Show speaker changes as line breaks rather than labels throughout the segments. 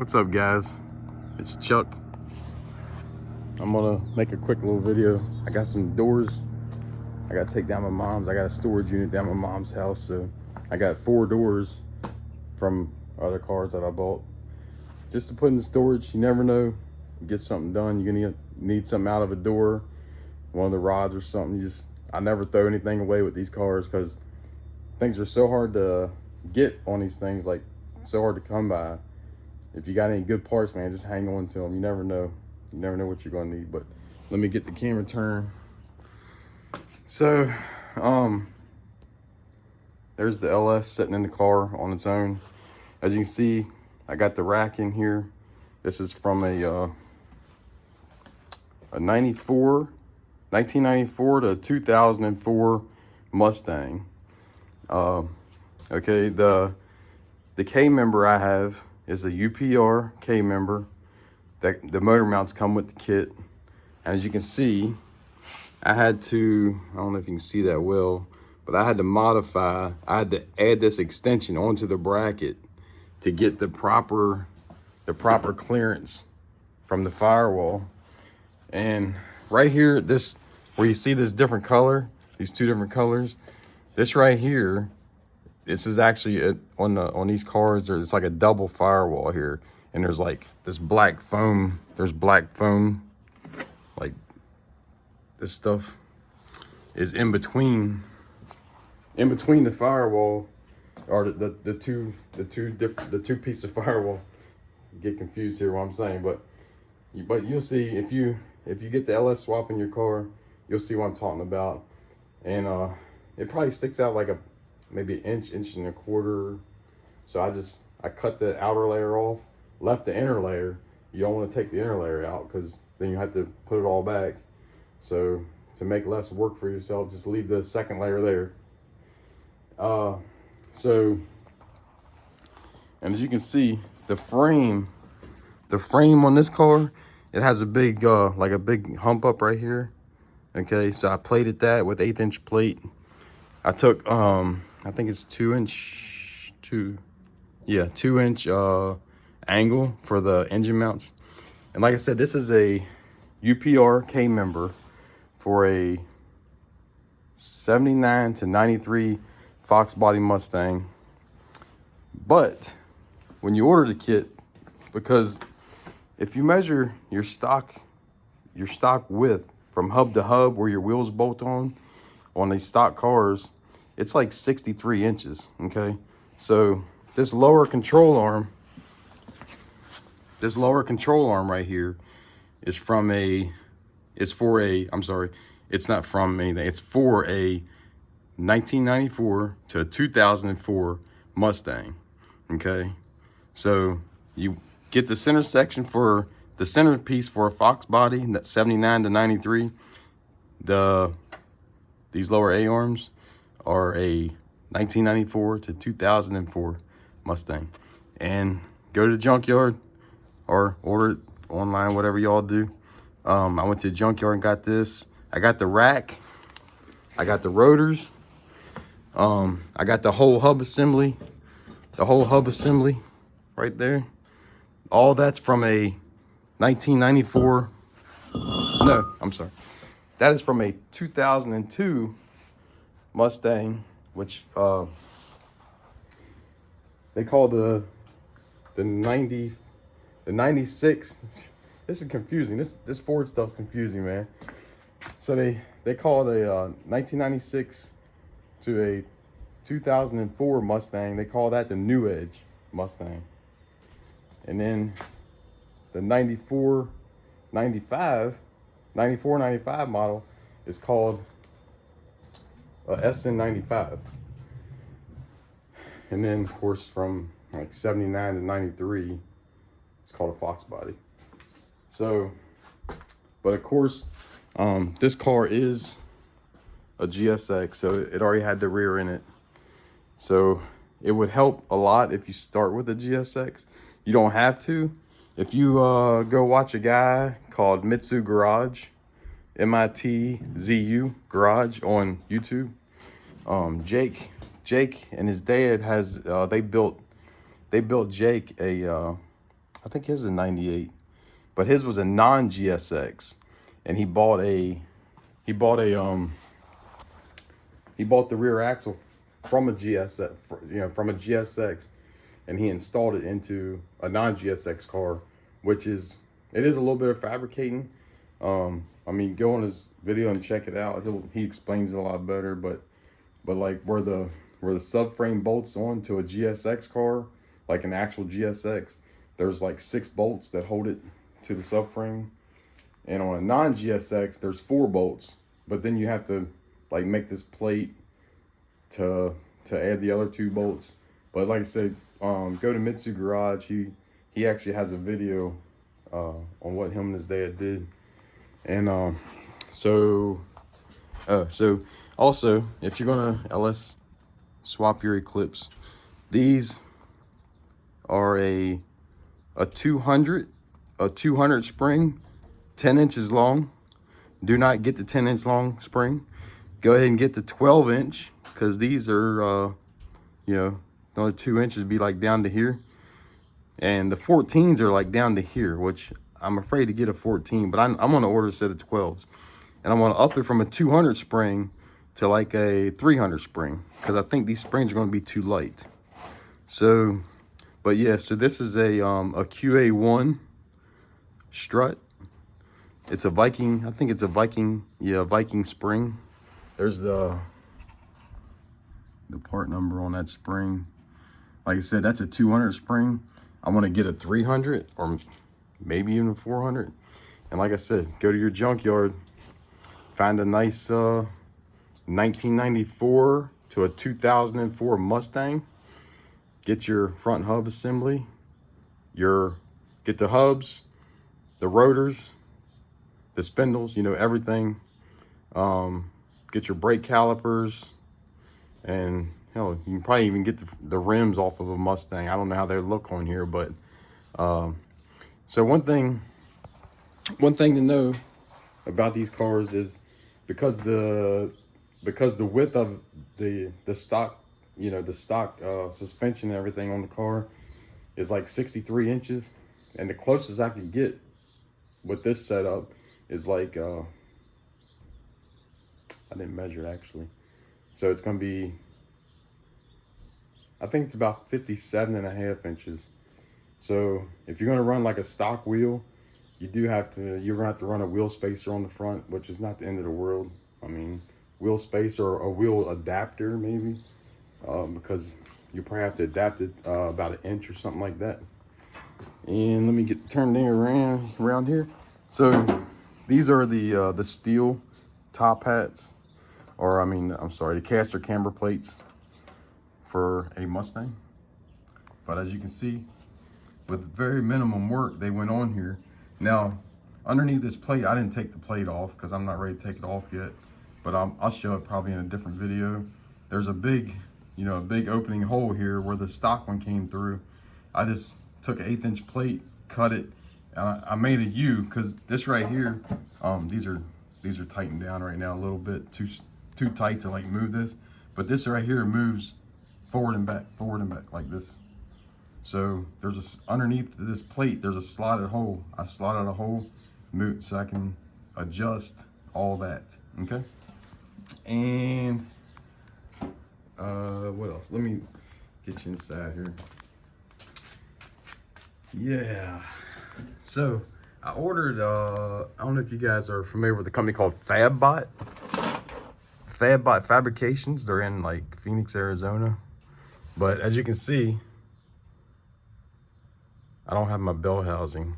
What's up, guys? It's Chuck. I'm gonna make a quick little video. I got some doors I gotta take down my mom's. I got a storage unit down my mom's house, so I got 4 doors from other cars that I bought just to put in the storage. You never know, get something done. You're gonna need something out of a door, one of the rods or something. I never throw anything away with these cars because things are so hard to get on these things, like so hard to come by. If you got any good parts, man, just hang on to them. You never know what you're gonna need. But let me get the camera turned. So there's the LS sitting in the car on its own. As you can see, I got the rack in here. This is from a 1994 to 2004 Mustang. Okay, the K member I have is a UPR K member. That the motor mounts come with the kit. And as you can see, I had to, I don't know if you can see that well, but I had to add this extension onto the bracket to get the proper clearance from the firewall. And right here, where you see this different color, these 2 different colors, this right here, this is actually on these cars, it's like a double firewall here. And there's like this black foam, like this stuff is in between the firewall, or the two pieces of firewall. Get confused here what I'm saying, but you'll see if you get the LS swap in your car, you'll see what I'm talking about. And it probably sticks out like maybe an inch and a quarter. So I cut the outer layer off, left the inner layer. You don't want to take the inner layer out because then you have to put it all back. So to make less work for yourself, just leave the second layer there. And as you can see, the frame on this car, it has a big like a big hump up right here. Okay, so I plated that with 1/8 inch plate. I took I think it's 2 inch angle for the engine mounts. And like I said, this is a UPR K member for a 79 to 93 Fox body Mustang. But when you order the kit, because if you measure your stock width from hub to hub where your wheels bolt on these stock cars, it's like 63 inches. Okay, so this lower control arm right here is for a 1994 to 2004 Mustang. Okay, so you get the center section for the centerpiece for a Fox body, that 79 to 93. These lower A arms are a 1994 to 2004 Mustang. And go to the junkyard or order it online, whatever y'all do. I went to the junkyard and got this. I got the rack, I got the rotors, I got the whole hub assembly right there. All that's from a 1994, no, I'm sorry. That is from a 2002 Mustang, which they call the 96. This is confusing. This Ford stuff's confusing, man. So they call the 1996 to a 2004 Mustang, they call that the New Edge Mustang. And then the 94, 95 model is called SN95. And then of course from like 79 to 93, it's called a Fox body. So, but of course, this car is a GSX, so it already had the rear in it. So it would help a lot if you start with a GSX. You don't have to. If you go watch a guy called Mitzu Garage, MITZU Garage on YouTube, Jake and his dad they built Jake a I think his is a 98, but his was a non-GSX, and he bought the rear axle from a GSX, from a GSX, and he installed it into a non-GSX car, which is, it is a little bit of fabricating. I mean, go on his video and check it out. He explains it a lot better, but like where the subframe bolts onto a GSX car, like an actual GSX, there's like 6 bolts that hold it to the subframe. And on a non-GSX, there's 4 bolts, but then you have to like make this plate to add the other 2 bolts. But like I said, go to Mitsu Garage. He actually has a video on what him and his dad did. And so also, if you're gonna LS swap your Eclipse, these are a 200 spring, 10 inches long. Do not get the 10-inch long spring. Go ahead and get the 12-inch, because these are another 2 inches be like down to here, and the 14s are like down to here, which I'm afraid to get a 14, but I'm gonna order a set of 12s, and I'm gonna up it from a 200 spring to like a 300 spring, because I think these springs are gonna be too light. So, but yeah, so this is a QA1 strut. It's a Viking, I think it's a Viking, Viking spring. There's the part number on that spring. Like I said, that's a 200 spring. I want to get a 300 or maybe even a 400. And like I said, go to your junkyard, find a nice 1994 to a 2004 Mustang. Get your front hub assembly, get the hubs, the rotors, the spindles, everything. Get your brake calipers, and hell, you can probably even get the rims off of a Mustang. I don't know how they look on here, but so one thing to know about these cars is because the width of the stock, the stock suspension and everything on the car is like 63 inches, and the closest I can get with this setup is like I didn't measure it actually, so it's gonna be, I think it's about 57.5 inches. So if you're gonna run like a stock wheel, you're gonna have to run a wheel spacer on the front, which is not the end of the world. I mean, wheel spacer or a wheel adapter maybe, because you probably have to adapt it about 1 inch or something like that. And let me turn it around here. So these are the steel top hats, or the caster camber plates for a Mustang. But as you can see, with very minimum work they went on here. Now underneath this plate, I didn't take the plate off because I'm not ready to take it off yet, but I'll show it probably in a different video. There's a big opening hole here where the stock one came through. I just took an 1/8 inch plate, cut it, and I made a U, because this right here, these are tightened down right now a little bit, too tight to like move this, but this right here moves forward and back like this. So there's underneath this plate, there's a slotted hole. I slotted a hole so I can adjust all that. Okay. And what else? Let me get you inside here. Yeah. So I ordered, I don't know if you guys are familiar with a company called FabBot Fabrications. They're in like Phoenix, Arizona. But as you can see, I don't have my bell housing.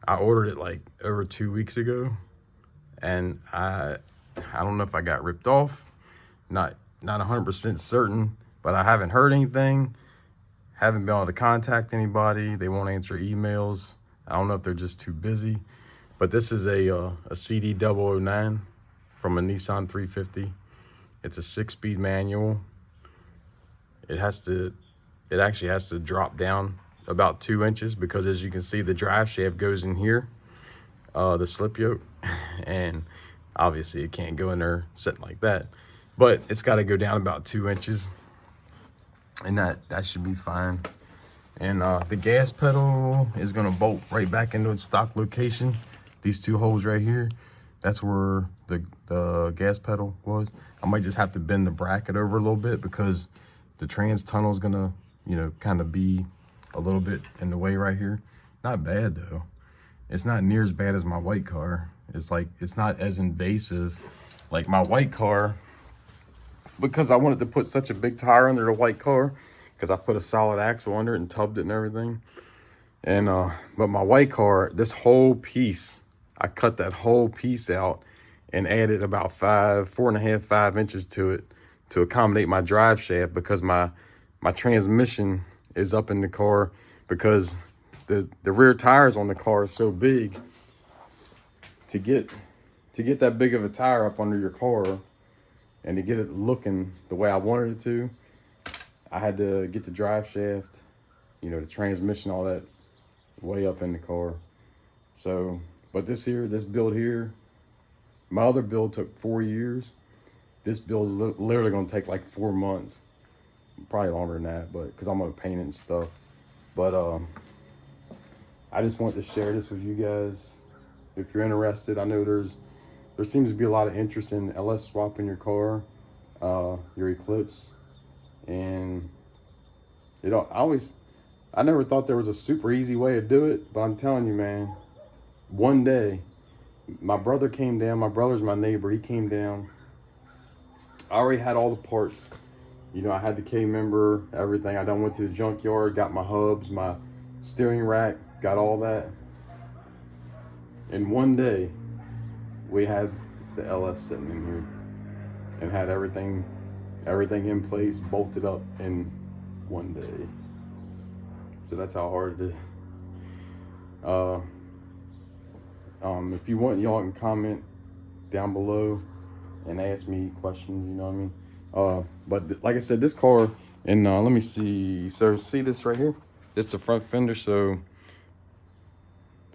I ordered it like over 2 weeks ago, and I don't know if I got ripped off. Not 100% certain, but I haven't heard anything. Haven't been able to contact anybody. They won't answer emails. I don't know if they're just too busy. But this is a CD009 from a Nissan 350. It's a 6-speed manual. It actually has to drop down about 2 inches, because as you can see, the drive shaft goes in here, the slip yoke, and obviously it can't go in there sitting like that, but it's got to go down about 2 inches, and that should be fine. And the gas pedal is gonna bolt right back into its stock location. These two holes right here, that's where the gas pedal was. I might just have to bend the bracket over a little bit because the trans tunnel is gonna, you know, kind of be a little bit in the way right here. Not bad though. It's not near as bad as my white car. It's like, it's not as invasive. Like my white car, because I wanted to put such a big tire under the white car, because I put a solid axle under it and tubbed it and everything. And but my white car, this whole piece, I cut that whole piece out and added about 4.5, 5 inches to it to accommodate my drive shaft, because my transmission is up in the car, because the rear tires on the car is so big. To get that big of a tire up under your car and to get it looking the way I wanted it to, I had to get the drive shaft, you know, the transmission, all that way up in the car. So, but this build here, my other build took 4 years. This build is literally gonna take like 4 months, probably longer than that, but because I'm gonna paint it and stuff. But I just wanted to share this with you guys. If you're interested, I know there seems to be a lot of interest in LS swapping your car, your Eclipse, and I never thought there was a super easy way to do it, but I'm telling you, man, one day, my brother came down. My brother's my neighbor. He came down. I already had all the parts. You know, I had the K-member, everything. I done went to the junkyard, got my hubs, my steering rack, got all that. And one day, we had the LS sitting in here and had everything in place, bolted up in one day. So that's how hard it is. If you want, y'all can comment down below and ask me questions, you know what I mean? But like I said, this car, and let me see. So see this right here? This is the front fender. So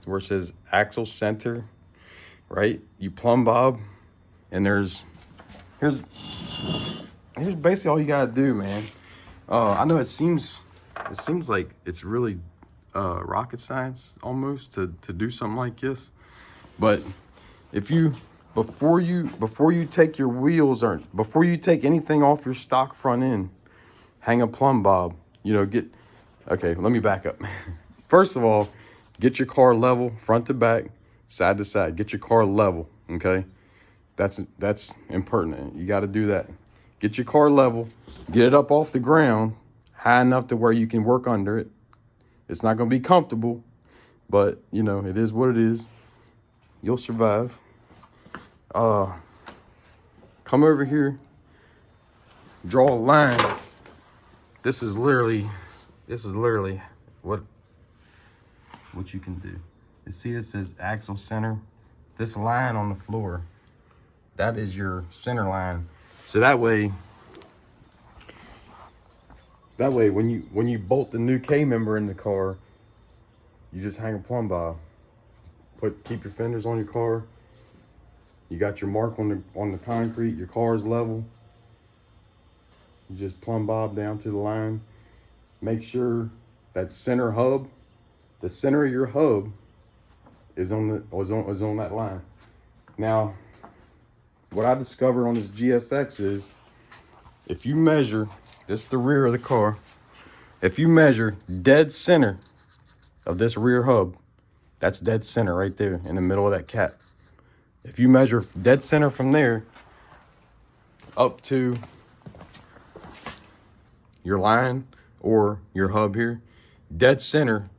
where it says axle center, right? You plumb bob, and here's basically all you gotta do, man. I know it seems like it's really rocket science almost to do something like this, but if you before you take your wheels, or before you take anything off your stock front end, hang a plumb bob. You know, okay, let me back up. First of all, get your car level, front to back, side to side. Get your car level, okay? That's impertinent. You got to do that. Get your car level, get it up off the ground, high enough to where you can work under it. It's not going to be comfortable, but, you know, it is what it is. You'll survive. Come over here, draw a line. This is literally what you can do. You see it says axle center. This line on the floor, that is your center line. So that way when you bolt the new K-member in the car, you just hang a plumb bob. Keep your fenders on your car. You got your mark on the concrete, your car is level. You just plumb bob down to the line. Make sure that center hub, the center of your hub is on that line. Now, what I discovered on this GSX is, if you measure, this is the rear of the car, if you measure dead center of this rear hub, that's dead center right there in the middle of that cap. If you measure dead center from there up to your line or your hub here, dead center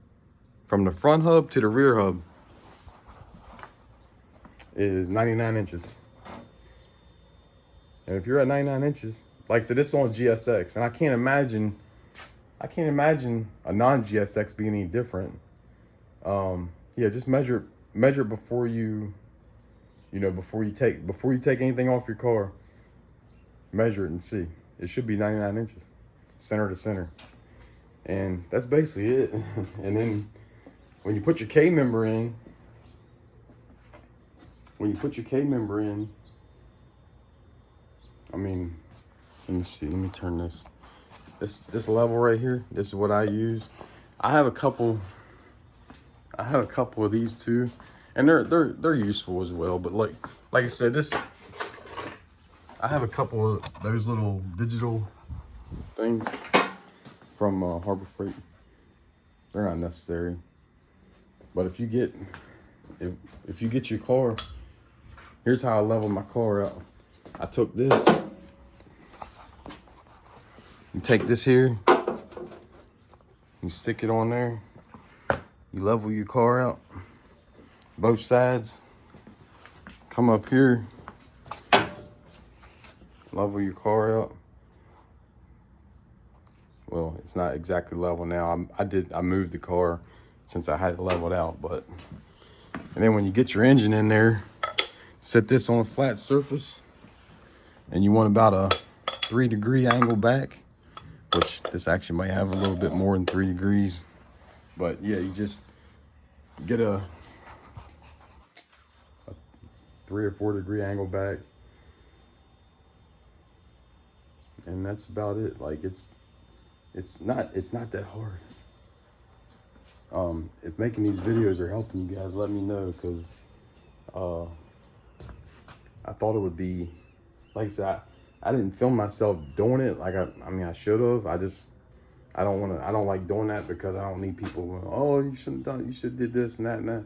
from the front hub to the rear hub is 99 inches. And if you're at 99 inches, like I said, this is on GSX, and I can't imagine a non-GSX being any different. Yeah, just measure before you take anything off your car. Measure it and see. It should be 99 inches, center to center. And that's basically it. And then when you put your K-member in, I mean, let me see, let me turn this level right here. This is what I use. I have a couple. I have a couple of these too, and they're useful as well. But like I said, this I have a couple of those little digital things from Harbor Freight. They're not necessary, but if you get your car, here's how I level my car out. I took this. You take this here. You stick it on there. You level your car out, both sides. Come up here, level your car out. Well, it's not exactly level now. I moved the car since I had it leveled out, but. And then when you get your engine in there, set this on a flat surface, and you want about a 3-degree angle back, which this actually might have a little bit more than 3 degrees. But yeah, you just get a 3 or 4 degree angle back, and that's about it. Like it's not that hard. If making these videos are helping you guys, let me know, because I thought it would be, like I said, I didn't film myself doing it. Like I mean I should have. I don't like doing that, because I don't need people going, oh, you shouldn't have done it, you should have did this and that and that.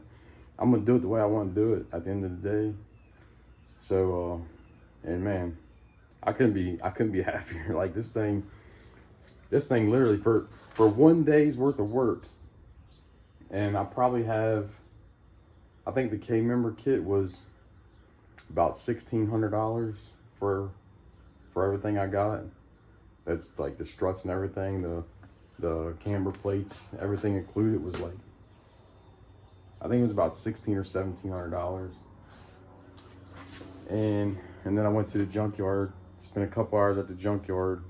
I'm gonna do it the way I want to do it at the end of the day. So and man, I couldn't be happier. Like this thing literally for 1 day's worth of work, and I probably have, I think the K member kit was about $1,600 for everything I got. That's like the struts and everything, the camber plates, everything included was like, I think it was about $1,600 or $1,700. And then I went to the junkyard, spent a couple hours at the junkyard,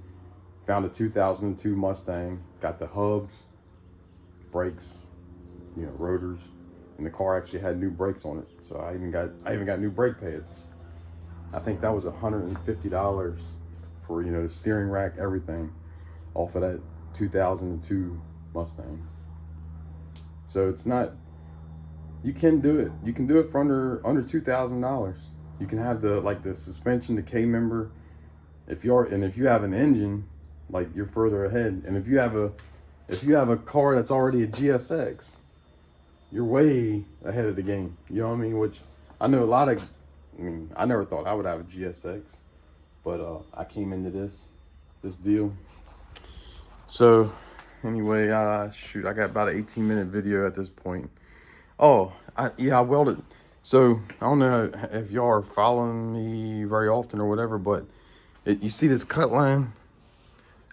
found a 2002 Mustang, got the hubs, brakes, rotors, and the car actually had new brakes on it. So I even got new brake pads. I think that was $150 for, the steering rack, everything, off of that 2002 Mustang. So it's not, you can do it. You can do it for under $2,000. You can have the suspension, the K member. If you have an engine, like, you're further ahead. And if you have a car that's already a GSX, you're way ahead of the game. You know what I mean? Which I know I never thought I would have a GSX, but I came into this deal. So anyway, shoot, I got about an 18-minute video at this point. Oh, I welded. So I don't know if y'all are following me very often or whatever, but you see this cut line?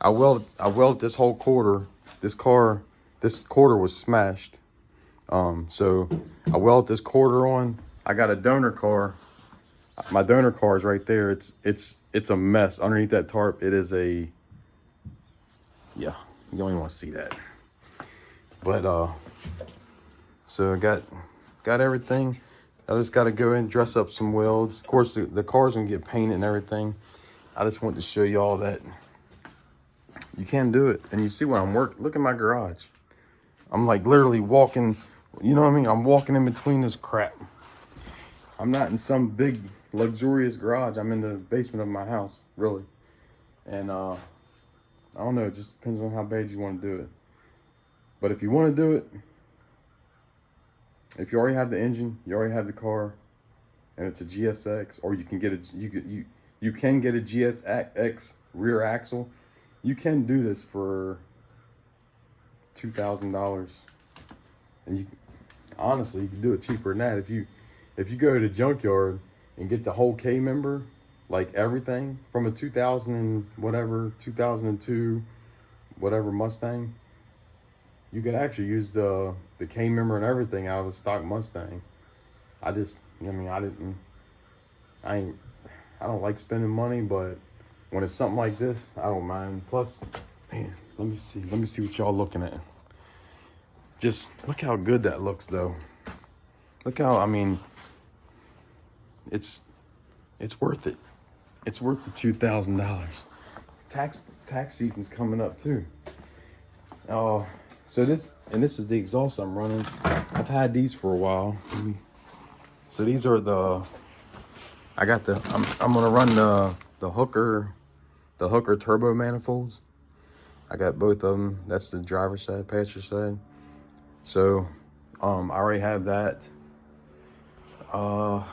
I welded this whole quarter. This quarter was smashed. So I welded this quarter on. I got a donor car. My donor car is right there. It's a mess underneath that tarp. It is yeah, you don't even want to see that. But so I got everything. I just got to go in, dress up some welds. Of course, the car's gonna get painted and everything. I just want to show y'all that you can do it. And you see where I'm working. Look at my garage. I'm like literally walking, you know what I mean? I'm walking in between this crap. I'm not in some big luxurious garage. I'm in the basement of my house, really. And I don't know, it just depends on how bad you want to do it. But if you want to do it, if you already have the engine, you already have the car, and it's a GSX, or you can get you can get a GSX rear axle. You can do this for $2,000, and honestly, you can do it cheaper than that. If you go to the junkyard and get the whole K member, like everything from a 2002 whatever Mustang, you could actually use the K member and everything out of a stock Mustang. I don't like spending money, but when it's something like this, I don't mind. Plus, man, let me see what y'all looking at. Just look how good that looks, though. Look how, it's worth it. It's worth the $2,000. Tax season's coming up too. So this And this is the exhaust I'm running. I've had these for a while. So these are the, I got the, I'm gonna run the Hooker turbo manifolds. I got both of them. That's the driver's side, passenger side. So I already have that. I'm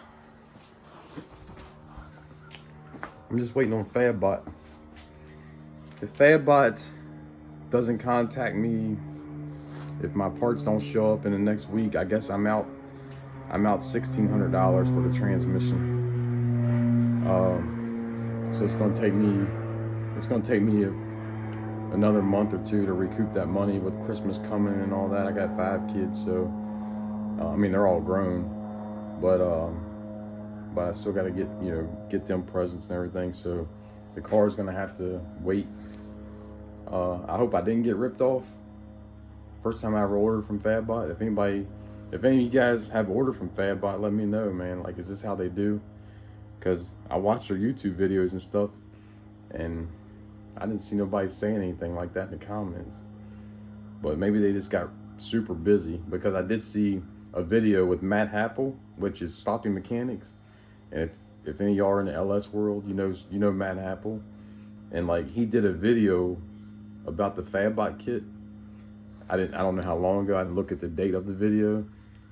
just waiting on FabBot. If FabBot doesn't contact me, if my parts don't show up in the next week, I guess I'm out $1,600 for the transmission. So it's gonna take me another month or two to recoup that money with Christmas coming and all that. I got 5 kids, so I mean they're all grown, but I still got to get them presents and everything. So the car is gonna have to wait. I hope I didn't get ripped off. First time I ever ordered from FabBot. If any of you guys have ordered from FabBot, let me know, man. Like, is this how they do? Because I watched their YouTube videos and stuff, and I didn't see nobody saying anything like that in the comments. But maybe they just got super busy, because I did see a video with Matt Happel, which is Sloppy Mechanics. And if any of y'all are in the LS world, you know Matt Happel. And like, he did a video about the FabBot kit. I don't know how long ago. I didn't look at the date of the video,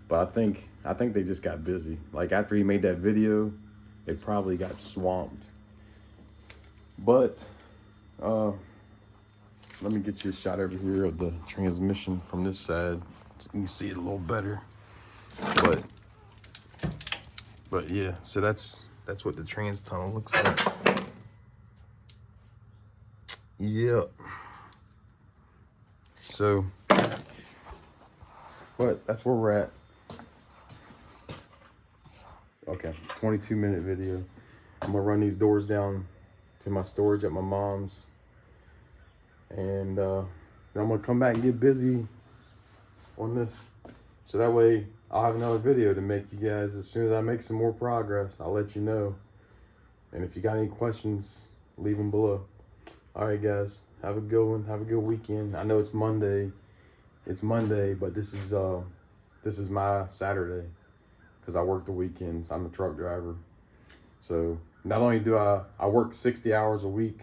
but I think they just got busy. Like, after he made that video, they probably got swamped. But let me get you a shot over here of the transmission from this side so you can see it a little better. But yeah, so that's what the trans tunnel looks like. Yep. So, but that's where we're at. Okay, 22-minute video. I'm gonna run these doors down to my storage at my mom's, and then I'm gonna come back and get busy on this, so that way I'll have another video to make you guys. As soon as I make some more progress, I'll let you know. And if you got any questions, leave them below. All right, guys, have a good one. Have a good weekend. I know it's Monday. It's Monday, but this is my Saturday, because I work the weekends. I'm a truck driver. So not only do I work 60 hours a week,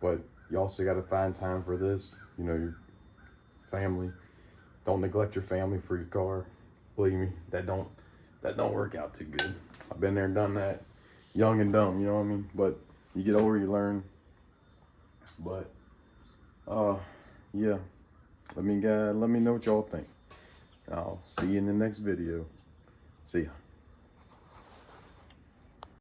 but you also got to find time for this, your family. Don't neglect your family for your car. Believe me, that don't work out too good. I've been there and done that. Young and dumb, you know what I mean? But you get older, you learn. But yeah, let me know what y'all think. And I'll see you in the next video. See ya.